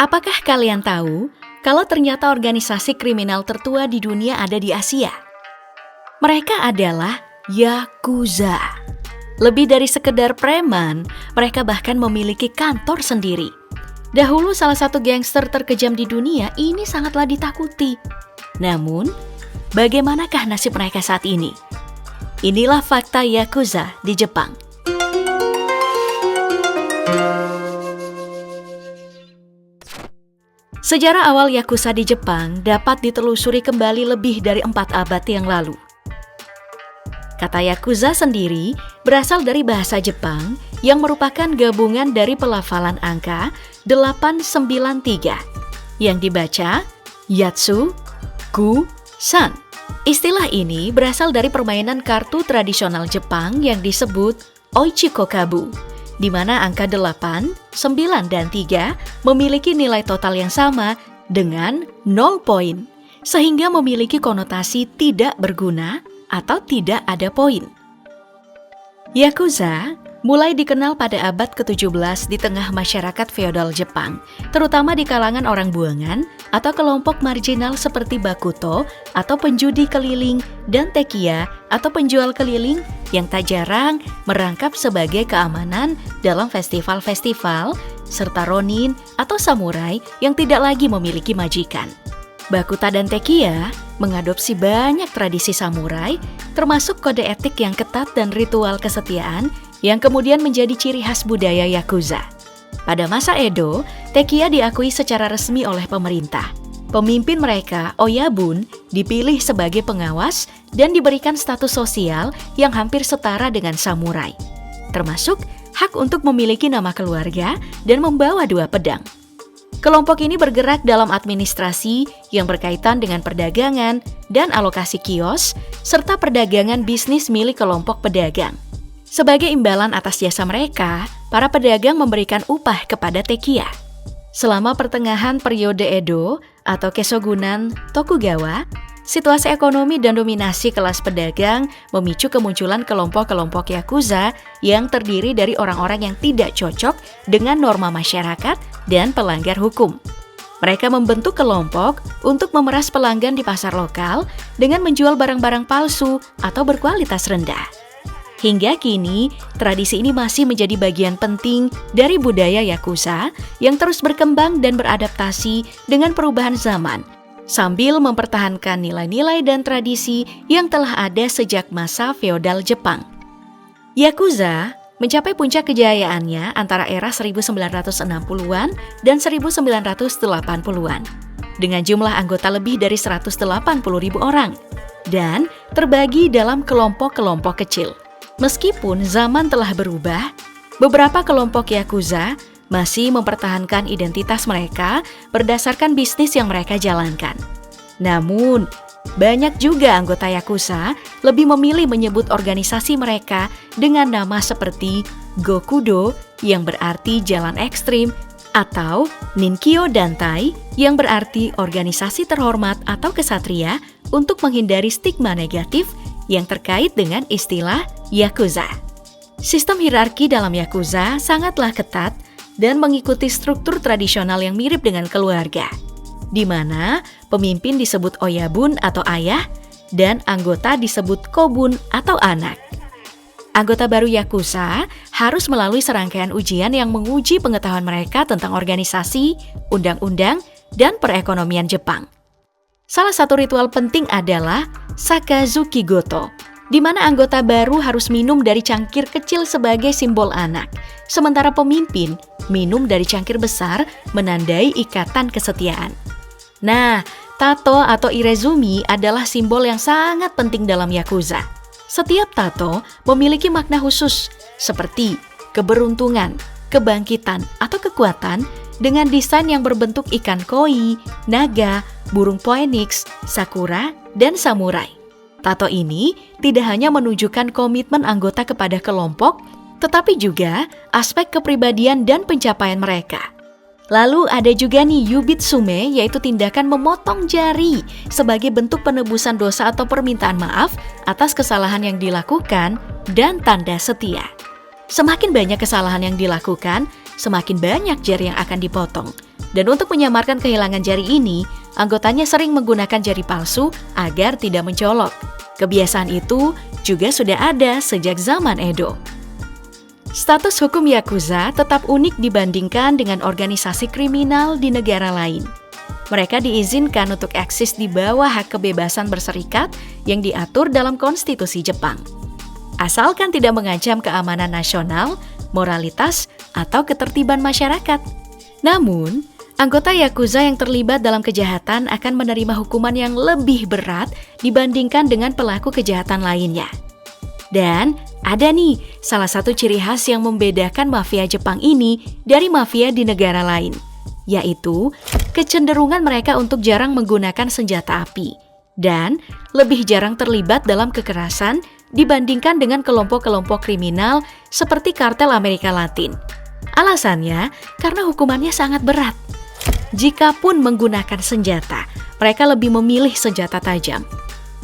Apakah kalian tahu kalau ternyata organisasi kriminal tertua di dunia ada di Asia? Mereka adalah Yakuza. Lebih dari sekedar preman, mereka bahkan memiliki kantor sendiri. Dahulu salah satu gangster terkejam di dunia ini sangatlah ditakuti. Namun, bagaimanakah nasib mereka saat ini? Inilah fakta Yakuza di Jepang. Sejarah awal Yakuza di Jepang dapat ditelusuri kembali lebih dari 4 abad yang lalu. Kata Yakuza sendiri berasal dari bahasa Jepang yang merupakan gabungan dari pelafalan angka 893 yang dibaca Yatsu, Ku, San. Istilah ini berasal dari permainan kartu tradisional Jepang yang disebut Oichikokabu, di mana angka 8, 9, dan 3 memiliki nilai total yang sama dengan 0 poin, sehingga memiliki konotasi tidak berguna atau tidak ada poin. Yakuza mulai dikenal pada abad ke-17 di tengah masyarakat feodal Jepang, terutama di kalangan orang buangan atau kelompok marginal seperti bakuto atau penjudi keliling dan tekiya atau penjual keliling yang tak jarang merangkap sebagai keamanan dalam festival-festival, serta ronin atau samurai yang tidak lagi memiliki majikan. Bakuta dan tekiya mengadopsi banyak tradisi samurai, termasuk kode etik yang ketat dan ritual kesetiaan yang kemudian menjadi ciri khas budaya Yakuza. Pada masa Edo, tekiya diakui secara resmi oleh pemerintah. Pemimpin mereka, Oyabun, dipilih sebagai pengawas dan diberikan status sosial yang hampir setara dengan samurai, termasuk hak untuk memiliki nama keluarga dan membawa 2 pedang. Kelompok ini bergerak dalam administrasi yang berkaitan dengan perdagangan dan alokasi kios, serta perdagangan bisnis milik kelompok pedagang. Sebagai imbalan atas jasa mereka, para pedagang memberikan upah kepada tekiya. Selama pertengahan periode Edo atau Kesogunan Tokugawa, situasi ekonomi dan dominasi kelas pedagang memicu kemunculan kelompok-kelompok Yakuza yang terdiri dari orang-orang yang tidak cocok dengan norma masyarakat dan pelanggar hukum. Mereka membentuk kelompok untuk memeras pelanggan di pasar lokal dengan menjual barang-barang palsu atau berkualitas rendah. Hingga kini, tradisi ini masih menjadi bagian penting dari budaya Yakuza yang terus berkembang dan beradaptasi dengan perubahan zaman, sambil mempertahankan nilai-nilai dan tradisi yang telah ada sejak masa feodal Jepang. Yakuza mencapai puncak kejayaannya antara era 1960-an dan 1980-an, dengan jumlah anggota lebih dari 180.000 orang, dan terbagi dalam kelompok-kelompok kecil. Meskipun zaman telah berubah, beberapa kelompok Yakuza masih mempertahankan identitas mereka berdasarkan bisnis yang mereka jalankan. Namun, banyak juga anggota Yakuza lebih memilih menyebut organisasi mereka dengan nama seperti Gokudo yang berarti jalan ekstrim, atau Ninkyo Dantai yang berarti organisasi terhormat atau kesatria untuk menghindari stigma negatif yang terkait dengan istilah Yakuza. Sistem hierarki dalam Yakuza sangatlah ketat dan mengikuti struktur tradisional yang mirip dengan keluarga, di mana pemimpin disebut Oyabun atau ayah dan anggota disebut Kobun atau anak. Anggota baru Yakuza harus melalui serangkaian ujian yang menguji pengetahuan mereka tentang organisasi, undang-undang, dan perekonomian Jepang. Salah satu ritual penting adalah Sakazuki Goto, di mana anggota baru harus minum dari cangkir kecil sebagai simbol anak, sementara pemimpin minum dari cangkir besar menandai ikatan kesetiaan. Nah, tato atau irezumi adalah simbol yang sangat penting dalam Yakuza. Setiap tato memiliki makna khusus, seperti keberuntungan, kebangkitan, atau kekuatan dengan desain yang berbentuk ikan koi, naga, burung phoenix, sakura, dan samurai. Tato ini tidak hanya menunjukkan komitmen anggota kepada kelompok, tetapi juga aspek kepribadian dan pencapaian mereka. Lalu ada juga nih yubitsume, yaitu tindakan memotong jari sebagai bentuk penebusan dosa atau permintaan maaf atas kesalahan yang dilakukan dan tanda setia. Semakin banyak kesalahan yang dilakukan, semakin banyak jari yang akan dipotong. Dan untuk menyamarkan kehilangan jari ini, anggotanya sering menggunakan jari palsu agar tidak mencolok. Kebiasaan itu juga sudah ada sejak zaman Edo. Status hukum Yakuza tetap unik dibandingkan dengan organisasi kriminal di negara lain. Mereka diizinkan untuk eksis di bawah hak kebebasan berserikat yang diatur dalam konstitusi Jepang. Asalkan tidak mengancam keamanan nasional, moralitas, atau ketertiban masyarakat. Namun, anggota Yakuza yang terlibat dalam kejahatan akan menerima hukuman yang lebih berat dibandingkan dengan pelaku kejahatan lainnya. Dan ada nih salah satu ciri khas yang membedakan mafia Jepang ini dari mafia di negara lain, yaitu kecenderungan mereka untuk jarang menggunakan senjata api dan lebih jarang terlibat dalam kekerasan dibandingkan dengan kelompok-kelompok kriminal seperti kartel Amerika Latin. Alasannya karena hukumannya sangat berat. Jikapun menggunakan senjata, mereka lebih memilih senjata tajam.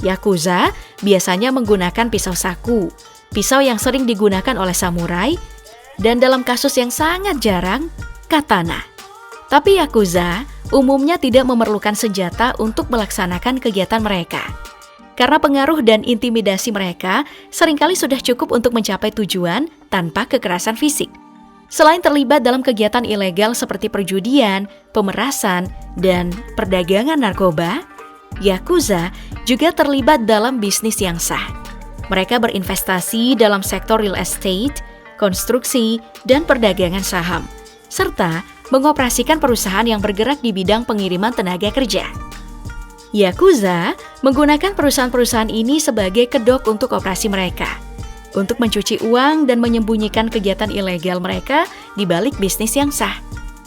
Yakuza biasanya menggunakan pisau saku, pisau yang sering digunakan oleh samurai, dan dalam kasus yang sangat jarang, katana. Tapi Yakuza umumnya tidak memerlukan senjata untuk melaksanakan kegiatan mereka. Karena pengaruh dan intimidasi mereka seringkali sudah cukup untuk mencapai tujuan tanpa kekerasan fisik. Selain terlibat dalam kegiatan ilegal seperti perjudian, pemerasan, dan perdagangan narkoba, Yakuza juga terlibat dalam bisnis yang sah. Mereka berinvestasi dalam sektor real estate, konstruksi, dan perdagangan saham, serta mengoperasikan perusahaan yang bergerak di bidang pengiriman tenaga kerja. Yakuza menggunakan perusahaan-perusahaan ini sebagai kedok untuk operasi mereka, untuk mencuci uang dan menyembunyikan kegiatan ilegal mereka di balik bisnis yang sah.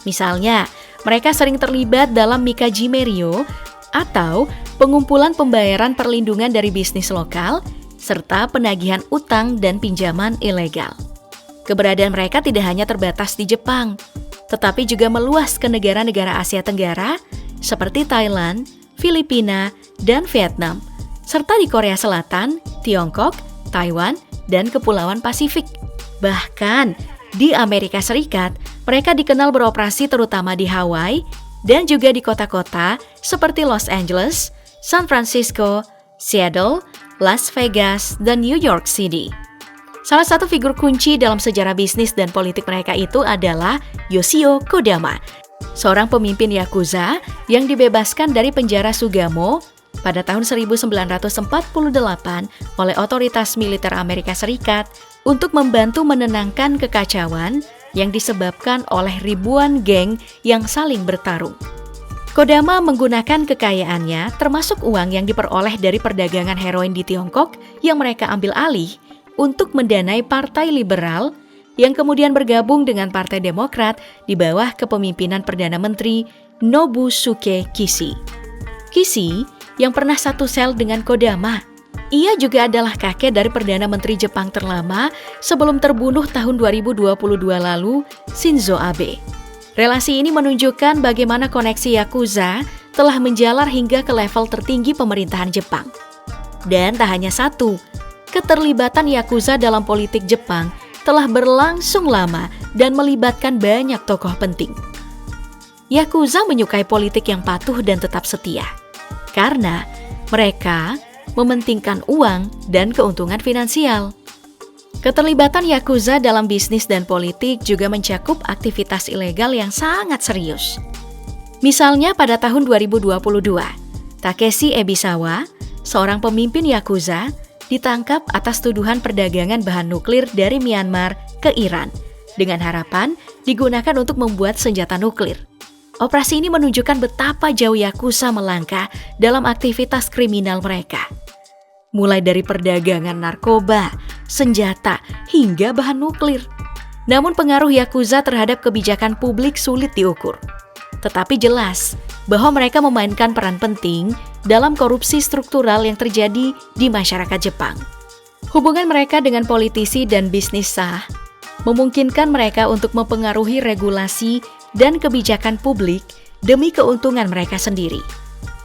Misalnya, mereka sering terlibat dalam mikaji merio atau pengumpulan pembayaran perlindungan dari bisnis lokal, serta penagihan utang dan pinjaman ilegal. Keberadaan mereka tidak hanya terbatas di Jepang, tetapi juga meluas ke negara-negara Asia Tenggara seperti Thailand, Filipina, dan Vietnam, serta di Korea Selatan, Tiongkok, Taiwan, dan Kepulauan Pasifik. Bahkan di Amerika Serikat, mereka dikenal beroperasi terutama di Hawaii dan juga di kota-kota seperti Los Angeles, San Francisco, Seattle, Las Vegas, dan New York City. Salah satu figur kunci dalam sejarah bisnis dan politik mereka itu adalah Yoshio Kodama, seorang pemimpin Yakuza yang dibebaskan dari penjara Sugamo pada tahun 1948 oleh otoritas militer Amerika Serikat untuk membantu menenangkan kekacauan yang disebabkan oleh ribuan geng yang saling bertarung. Kodama menggunakan kekayaannya, termasuk uang yang diperoleh dari perdagangan heroin di Tiongkok yang mereka ambil alih untuk mendanai Partai Liberal yang kemudian bergabung dengan Partai Demokrat di bawah kepemimpinan Perdana Menteri Nobusuke Kishi. Kishi yang pernah satu sel dengan Kodama. Ia juga adalah kakek dari Perdana Menteri Jepang terlama sebelum terbunuh tahun 2022 lalu, Shinzo Abe. Relasi ini menunjukkan bagaimana koneksi Yakuza telah menjalar hingga ke level tertinggi pemerintahan Jepang. Dan tak hanya satu, keterlibatan Yakuza dalam politik Jepang telah berlangsung lama dan melibatkan banyak tokoh penting. Yakuza menyukai politik yang patuh dan tetap setia, karena mereka mementingkan uang dan keuntungan finansial. Keterlibatan Yakuza dalam bisnis dan politik juga mencakup aktivitas ilegal yang sangat serius. Misalnya pada tahun 2022, Takeshi Ebisawa, seorang pemimpin Yakuza, ditangkap atas tuduhan perdagangan bahan nuklir dari Myanmar ke Iran, dengan harapan digunakan untuk membuat senjata nuklir. Operasi ini menunjukkan betapa jauh Yakuza melangkah dalam aktivitas kriminal mereka. Mulai dari perdagangan narkoba, senjata, hingga bahan nuklir. Namun pengaruh Yakuza terhadap kebijakan publik sulit diukur. Tetapi jelas bahwa mereka memainkan peran penting dalam korupsi struktural yang terjadi di masyarakat Jepang. Hubungan mereka dengan politisi dan bisnis sah memungkinkan mereka untuk mempengaruhi regulasi dan kebijakan publik demi keuntungan mereka sendiri.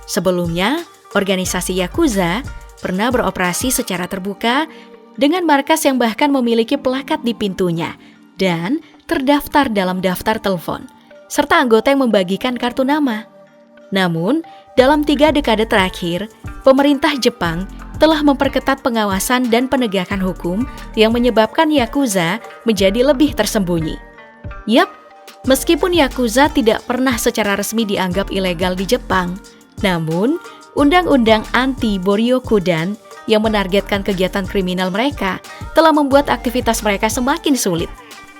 Sebelumnya, organisasi Yakuza pernah beroperasi secara terbuka dengan markas yang bahkan memiliki plakat di pintunya dan terdaftar dalam daftar telepon, serta anggota yang membagikan kartu nama. Namun, dalam 3 dekade terakhir, pemerintah Jepang telah memperketat pengawasan dan penegakan hukum yang menyebabkan Yakuza menjadi lebih tersembunyi. Yap, meskipun Yakuza tidak pernah secara resmi dianggap ilegal di Jepang, namun Undang-Undang Anti-Boryokudan yang menargetkan kegiatan kriminal mereka telah membuat aktivitas mereka semakin sulit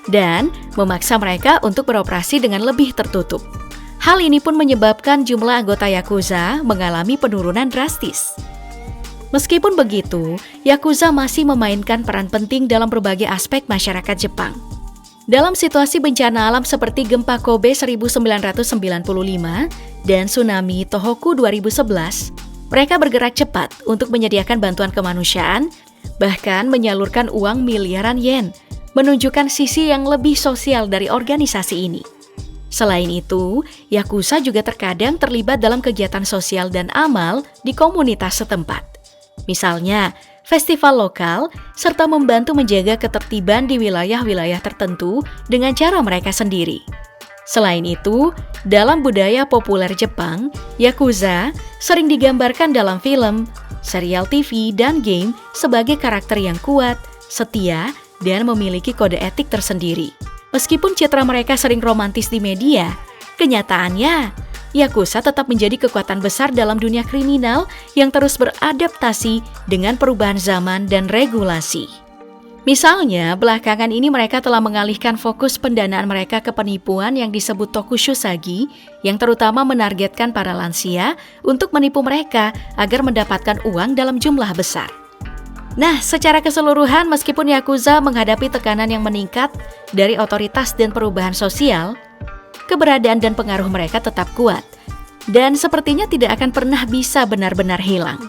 dan memaksa mereka untuk beroperasi dengan lebih tertutup. Hal ini pun menyebabkan jumlah anggota Yakuza mengalami penurunan drastis. Meskipun begitu, Yakuza masih memainkan peran penting dalam berbagai aspek masyarakat Jepang. Dalam situasi bencana alam seperti gempa Kobe 1995 dan tsunami Tohoku 2011, mereka bergerak cepat untuk menyediakan bantuan kemanusiaan, bahkan menyalurkan uang miliaran yen, menunjukkan sisi yang lebih sosial dari organisasi ini. Selain itu, Yakuza juga terkadang terlibat dalam kegiatan sosial dan amal di komunitas setempat. Misalnya, festival lokal, serta membantu menjaga ketertiban di wilayah-wilayah tertentu dengan cara mereka sendiri. Selain itu, dalam budaya populer Jepang, Yakuza sering digambarkan dalam film, serial TV, dan game sebagai karakter yang kuat, setia, dan memiliki kode etik tersendiri. Meskipun citra mereka sering romantis di media, kenyataannya Yakuza tetap menjadi kekuatan besar dalam dunia kriminal yang terus beradaptasi dengan perubahan zaman dan regulasi. Misalnya, belakangan ini mereka telah mengalihkan fokus pendanaan mereka ke penipuan yang disebut tokushusagi, yang terutama menargetkan para lansia untuk menipu mereka agar mendapatkan uang dalam jumlah besar. Nah, secara keseluruhan meskipun Yakuza menghadapi tekanan yang meningkat dari otoritas dan perubahan sosial, keberadaan dan pengaruh mereka tetap kuat, dan sepertinya tidak akan pernah bisa benar-benar hilang.